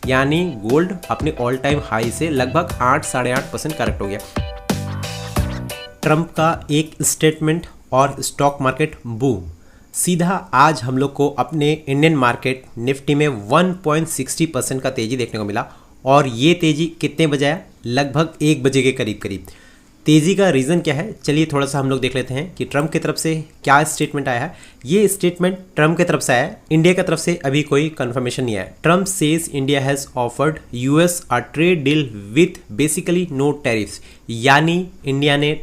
यानी गोल्ड अपने all time high से लगभग 8-8.5% करेक्ट हो गया। ट्रंप का एक स्टेटमेंट और स्टॉक मार्केट बूम। सीधा आज हम लोग को अपने इंडियन मार्केट निफ्टी में 1.60% का तेजी देखने को मिला और ये तेजी कितने बजे आया? लगभग 1 बजे के करीब करीब। तेज़ी का रीज़न क्या है, चलिए थोड़ा सा हम लोग देख लेते हैं कि ट्रंप की तरफ से क्या स्टेटमेंट आया है। ये स्टेटमेंट ट्रंप की तरफ से आया है, इंडिया की तरफ से अभी कोई कंफर्मेशन नहीं आया। Trump says India has offered US a trade deal with basically no tariffs, यानी इंडिया ने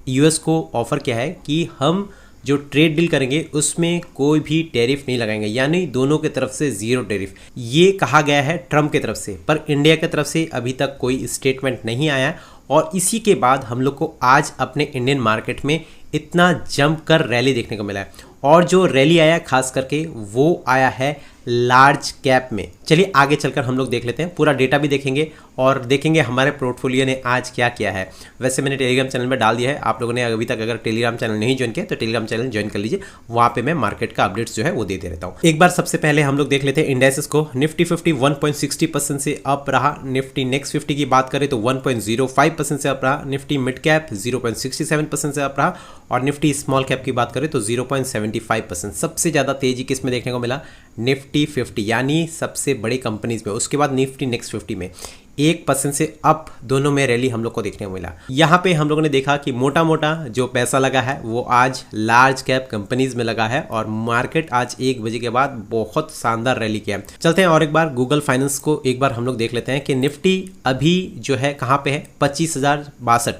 यूएस को ऑफर किया है कि हम जो ट्रेड डील करेंगे उसमें कोई भी टैरिफ नहीं लगाएंगे, यानी दोनों की तरफ से जीरो टैरिफ। ये कहा गया है ट्रंप की तरफ से, पर इंडिया की तरफ से अभी तक कोई स्टेटमेंट नहीं आया और इसी के बाद हम लोग को आज अपने इंडियन मार्केट में इतना जंप कर रैली देखने को मिला है। और जो रैली आया खास करके वो आया है लार्ज कैप में। चलिए आगे चलकर हम लोग देख लेते हैं, पूरा डेटा भी देखेंगे और देखेंगे हमारे पोर्टफोलियो ने आज क्या किया है। वैसे मैंने टेलीग्राम चैनल में डाल दिया है, आप लोगों ने अभी तक अगर टेलीग्राम चैनल नहीं ज्वाइन किया तो टेलीग्राम चैनल ज्वाइन कर लीजिए, वहाँ पे मैं मार्केट का अपडेट्स जो है वो देते रहता हूँ। एक बार सबसे पहले हम लोग देख लेते हैं इंडेक्सेस को। निफ्टी 50 1.60% से अप रहा। निफ्टी नेक्स्ट 50 की बात करें तो 1.05% से अप रहा। निफ्टी मिड कैप 0.67% से अप रहा और निफ्टी स्मॉल कैप की बात करें तो 0.75%। सबसे ज़्यादा तेजी किस में देखने को मिला? निफ्टी 50 यानी सबसे बड़ी कंपनीज में। उसके बाद निफ्टी नेक्स्ट 50 में 1% से अप दोनों में रैली हम लोग को देखने को मिला। यहाँ पे हम लोगों ने देखा कि मोटा मोटा जो पैसा लगा है वो आज लार्ज कैप कंपनीज में लगा है और मार्केट आज 1 बजे के बाद बहुत शानदार रैली किया। चलते हैं और एक बार गूगल फाइनेंस को एक बार हम लोग देख लेते हैं कि निफ्टी अभी जो है कहाँ पे है? 25,062।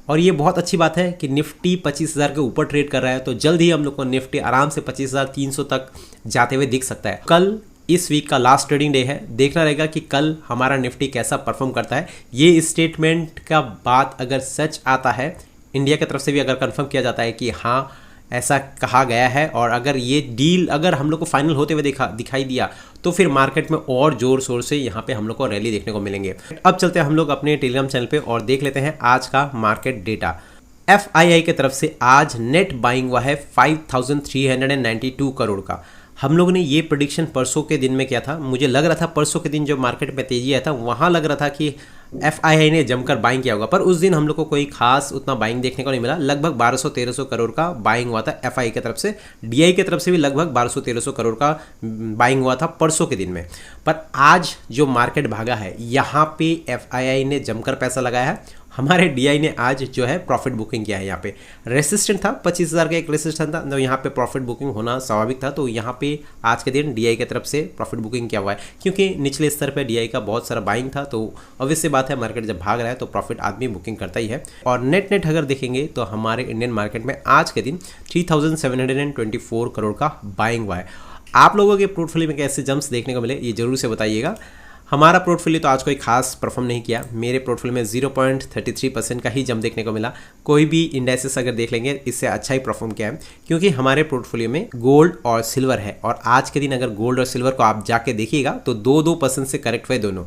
और ये बहुत अच्छी बात है कि निफ्टी 25,000 के ऊपर ट्रेड कर रहा है, तो जल्द ही हम लोग को निफ्टी आराम से 25,300 तक जाते हुए दिख सकता है। कल इस वीक का लास्ट ट्रेडिंग डे है, देखना रहेगा कि कल हमारा निफ्टी कैसा परफॉर्म करता है। ये स्टेटमेंट का बात अगर सच आता है, इंडिया की तरफ से भी अगर कंफर्म किया जाता है कि हाँ ऐसा कहा गया है और अगर ये डील अगर हम लोग को फाइनल होते हुए दिखाई दिया तो फिर मार्केट में और जोर शोर से यहाँ पे हम लोग को रैली देखने को मिलेंगे। अब चलते हैं हम लोग अपने टेलीग्राम चैनल पे और देख लेते हैं आज का मार्केट डेटा। FII की तरफ से आज नेट बाइंग हुआ है 5,392 करोड़ का। हम लोगों ने ये प्रेडिक्शन परसों के दिन में किया था। मुझे लग रहा था परसों के दिन जो मार्केट में तेजी आया था वहाँ लग रहा था कि FII ने जमकर बाइंग किया होगा, पर उस दिन हम लोग को कोई खास उतना बाइंग देखने को नहीं मिला। लगभग 1200-1300 करोड़ का बाइंग हुआ था FII की तरफ से। DI की तरफ से भी लगभग 1200-1300 करोड़ का बाइंग हुआ था परसों के दिन में। पर आज जो मार्केट भागा है यहाँ पे FII ने जमकर पैसा लगाया है। हमारे DI ने आज जो है प्रॉफिट बुकिंग किया है। यहाँ पे रेसिस्टेंट था 25,000 का, एक रेसिस्टेंट था, तो यहाँ पे प्रॉफिट बुकिंग होना स्वाभाविक था। तो यहाँ पे आज के दिन DI की तरफ से प्रॉफिट बुकिंग किया हुआ है क्योंकि निचले स्तर पे DI का बहुत सारा बाइंग था। तो ऑब्वियस सी बात है मार्केट जब भाग रहा है तो प्रॉफिट आदमी बुकिंग करता ही है। और नेट अगर देखेंगे तो हमारे इंडियन मार्केट में आज के दिन 3,724 करोड़ का बाइंग हुआ है। आप लोगों के पोर्टफोलियो में कैसे जंप्स देखने को मिले ये जरूर से बताइएगा। हमारा पोर्टफोलियो तो आज कोई खास परफॉर्म नहीं किया। मेरे पोर्टफोलियो में 0.33% का ही जंप देखने को मिला। कोई भी इंडेक्सेस अगर देख लेंगे इससे अच्छा ही परफॉर्म किया है क्योंकि हमारे पोर्टफोलियो में गोल्ड और सिल्वर है और आज के दिन अगर गोल्ड और सिल्वर को आप जाके देखिएगा तो 2% से करेक्ट हुए दोनों।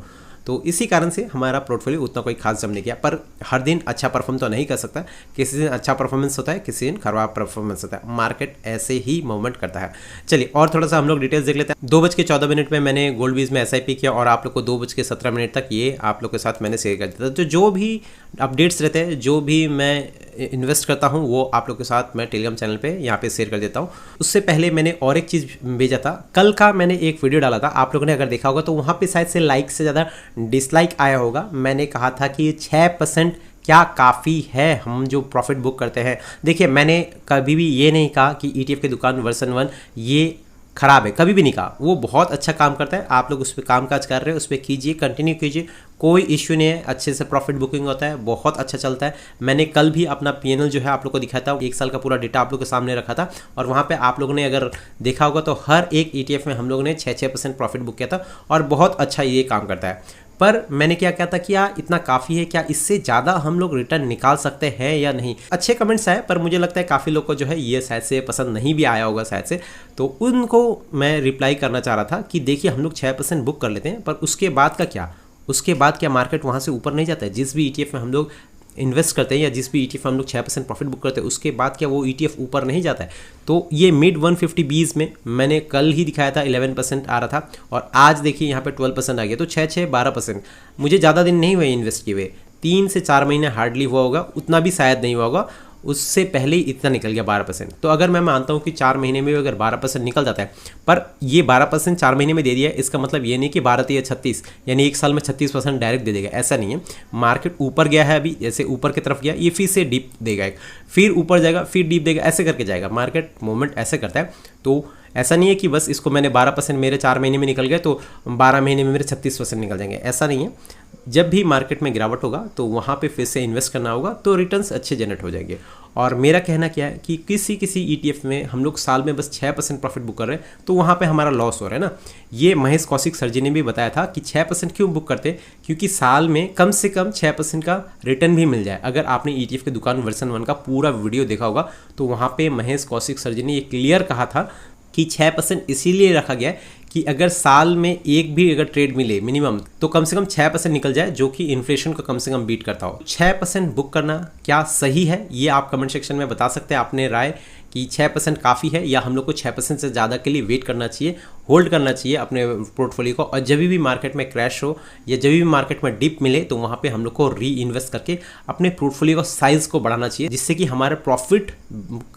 तो इसी कारण से हमारा पोर्टफोलियो उतना कोई खास जम नहीं किया। पर हर दिन अच्छा परफॉर्म तो नहीं कर सकता, किसी दिन अच्छा परफॉर्मेंस होता है, किसी दिन खराब परफॉर्मेंस होता है। मार्केट ऐसे ही मूवमेंट करता है। चलिए और थोड़ा सा हम लोग डिटेल्स देख लेते हैं। 2:14 में मैंने गोल्ड बीज में SIP किया और आप लोग को 2:17 तक ये आप लोग के साथ मैंने शेयर कर दिया था। तो जो भी अपडेट्स रहते हैं, जो भी मैं इन्वेस्ट करता हूँ वो आप लोग के साथ मैं टेलीग्राम चैनल पे यहाँ पे शेयर कर देता हूँ। उससे पहले मैंने और एक चीज़ भेजा था, कल का मैंने एक वीडियो डाला था, आप लोगों ने अगर देखा होगा तो वहाँ पे शायद से लाइक से ज़्यादा डिसलाइक आया होगा। मैंने कहा था कि 6% क्या काफ़ी है हम जो प्रॉफिट बुक करते हैं। देखिए मैंने कभी भी ये नहीं कहा कि ETF की दुकान वर्जन 1 ये ख़राब है, कभी भी नहीं कहा। वो बहुत अच्छा काम करता है, आप लोग उस पर काम काज कर रहे हैं, उस पर कीजिए, कंटिन्यू कीजिए, कोई इश्यू नहीं है। अच्छे से प्रॉफिट बुकिंग होता है, बहुत अच्छा चलता है। मैंने कल भी अपना PNL जो है आप लोग को दिखाया था, 1 साल का पूरा डेटा आप लोग के सामने रखा था और वहाँ पे आप लोगों ने अगर देखा होगा तो हर एक ETF में हम लोगों ने 6% प्रॉफिट बुक किया था और बहुत अच्छा ये काम करता है। पर मैंने क्या कहता कि यार इतना काफ़ी है क्या, इससे ज़्यादा हम लोग रिटर्न निकाल सकते हैं या नहीं। अच्छे कमेंट्स आए पर मुझे लगता है काफ़ी लोग को जो है ये शायद से पसंद नहीं भी आया होगा शायद से, तो उनको मैं रिप्लाई करना चाह रहा था कि देखिए हम लोग 6% बुक कर लेते हैं पर उसके बाद का क्या, उसके बाद क्या मार्केट वहाँ से ऊपर नहीं जाता है। जिस भी ETF में हम लोग इन्वेस्ट करते हैं या जिस भी ETF हम लोग 6% प्रॉफिट बुक करते हैं उसके बाद क्या वो ETF ऊपर नहीं जाता है। तो ये मिड 150 बीज में मैंने कल ही दिखाया था 11% आ रहा था और आज देखिए यहाँ पे 12% आ गया। तो 6-12%। मुझे ज़्यादा दिन नहीं हुए इन्वेस्ट किए हुए, 3 से 4 महीने हार्डली हुआ होगा, उतना भी शायद नहीं हुआ होगा, उससे पहले ही इतना निकल गया 12%। तो अगर मैं मानता हूँ कि 4 महीने में अगर 12% निकल जाता है, पर ये 12% 4 महीने में दे दिया है, इसका मतलब ये नहीं कि 12 या 36 यानी एक साल में 36% डायरेक्ट दे देगा, ऐसा नहीं है। मार्केट ऊपर गया है, अभी जैसे ऊपर की तरफ गया, ये फिर से डीप देगा, फिर ऊपर जाएगा, फिर डीप देगा, ऐसे करके जाएगा। मार्केट मूवमेंट ऐसे करता है। तो ऐसा नहीं है कि बस इसको मैंने 12% मेरे 4 महीने में निकल गए तो 12 महीने में मेरे 36% निकल जाएंगे, ऐसा नहीं है। जब भी मार्केट में गिरावट होगा तो वहाँ पे फिर से इन्वेस्ट करना होगा तो रिटर्न्स अच्छे जनरेट हो जाएंगे। और मेरा कहना क्या है कि किसी ETF में हम लोग साल में बस 6% प्रॉफिट बुक कर रहे हैं तो वहाँ पे हमारा लॉस हो रहा है ना। ये महेश कौशिक सर जी ने भी बताया था कि 6% क्यों बुक करते हैं, क्योंकि साल में कम से कम 6% का रिटर्न भी मिल जाए। अगर आपने ETF के दुकान वर्जन 1 का पूरा वीडियो देखा होगा तो वहाँ पे महेश कौशिक सर जी ने ये क्लियर कहा था कि 6% इसीलिए रखा गया है कि अगर साल में एक भी अगर ट्रेड मिले मिनिमम तो कम से कम 6% निकल जाए, जो कि इन्फ्लेशन को कम से कम बीट करता हो। 6% बुक करना क्या सही है, ये आप कमेंट सेक्शन में बता सकते हैं अपने राय कि 6% काफ़ी है या हम लोग को 6% से ज़्यादा के लिए वेट करना चाहिए, होल्ड करना चाहिए अपने पोर्टफोलियो को। और जब भी मार्केट में क्रैश हो या जब भी मार्केट में डिप मिले तो वहाँ पे हम लोग को री इन्वेस्ट करके अपने पोर्टफोलियो का साइज़ को बढ़ाना चाहिए, जिससे कि हमारे प्रॉफिट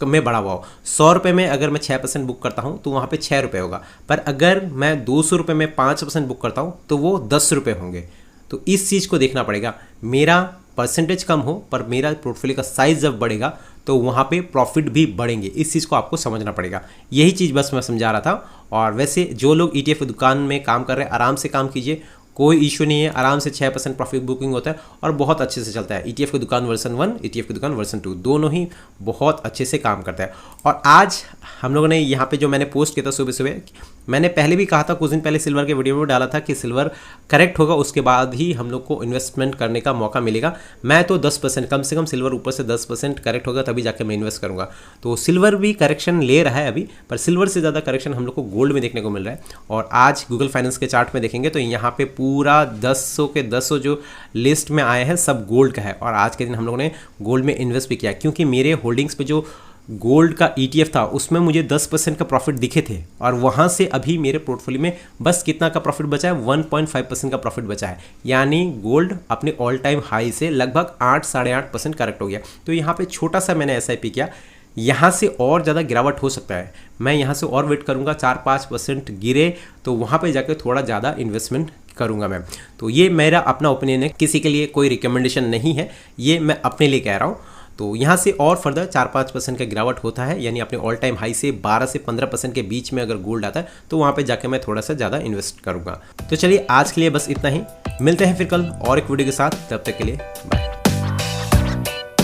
में बढ़ावा हो। 100 रुपये में अगर मैं 6% बुक करता हूँ तो वहाँ पे 6 रुपये होगा, पर अगर मैं 200 रुपये में 5% बुक करता हूँ तो वो 10 रुपये होंगे। तो इस चीज़ को देखना पड़ेगा। मेरा परसेंटेज कम हो पर मेरा पोर्टफोलियो का साइज़ जब बढ़ेगा तो वहाँ पे प्रॉफिट भी बढ़ेंगे। इस चीज़ को आपको समझना पड़ेगा। यही चीज़ बस मैं समझा रहा था। और वैसे जो लोग ETF की दुकान में काम कर रहे हैं आराम से काम कीजिए, कोई इशू नहीं है, आराम से 6% प्रॉफिट बुकिंग होता है और बहुत अच्छे से चलता है। ETF की दुकान वर्जन 1, ETF की दुकान वर्जन 2 दोनों ही बहुत अच्छे से काम करता है। और आज हम लोगों ने यहाँ पे जो मैंने पोस्ट किया था सुबह सुबह, मैंने पहले भी कहा था, कुछ दिन पहले सिल्वर के वीडियो में डाला था कि सिल्वर करेक्ट होगा उसके बाद ही हम लोग को इन्वेस्टमेंट करने का मौका मिलेगा। मैं तो 10% कम से कम सिल्वर ऊपर से 10% करेक्ट होगा तभी जाके मैं इन्वेस्ट करूँगा। तो सिल्वर भी करेक्शन ले रहा है अभी, पर सिल्वर से ज़्यादा करेक्शन हम लोग को गोल्ड में देखने को मिल रहा है। और आज गूगल फाइनेंस के चार्ट में देखेंगे तो यहाँ पे पूरा 10 के 10 जो लिस्ट में आए हैं सब गोल्ड का है। और आज के दिन हम लोगों ने गोल्ड में इन्वेस्ट भी किया, क्योंकि मेरे होल्डिंग्स पे जो गोल्ड का ETF था उसमें मुझे 10% का प्रॉफिट दिखे थे और वहाँ से अभी मेरे पोर्टफोलियो में बस कितना का प्रॉफिट बचा है, 1.5% का प्रॉफिट बचा है। यानी गोल्ड अपने ऑल टाइम हाई से लगभग 8-8.5% करेक्ट हो गया। तो यहाँ पे छोटा सा मैंने SIP किया, यहाँ से और ज़्यादा गिरावट हो सकता है। मैं यहाँ से और वेट करूँगा, 4-5% गिरे तो वहाँ पर जाकर थोड़ा ज़्यादा इन्वेस्टमेंट करूँगा मैं। तो ये मेरा अपना ओपिनियन है, किसी के लिए कोई रिकमेंडेशन नहीं है, ये मैं अपने लिए कह रहा हूँ। तो यहाँ से और फर्दर 4-5% का गिरावट होता है, यानी अपने ऑल टाइम हाई से 12 से 15% के बीच में अगर गोल्ड आता है तो वहाँ पे जाके मैं थोड़ा सा ज़्यादा इन्वेस्ट करूँगा। तो चलिए आज के लिए बस इतना ही, मिलते हैं फिर कल और एक वीडियो के साथ, तब तक के लिए बाय।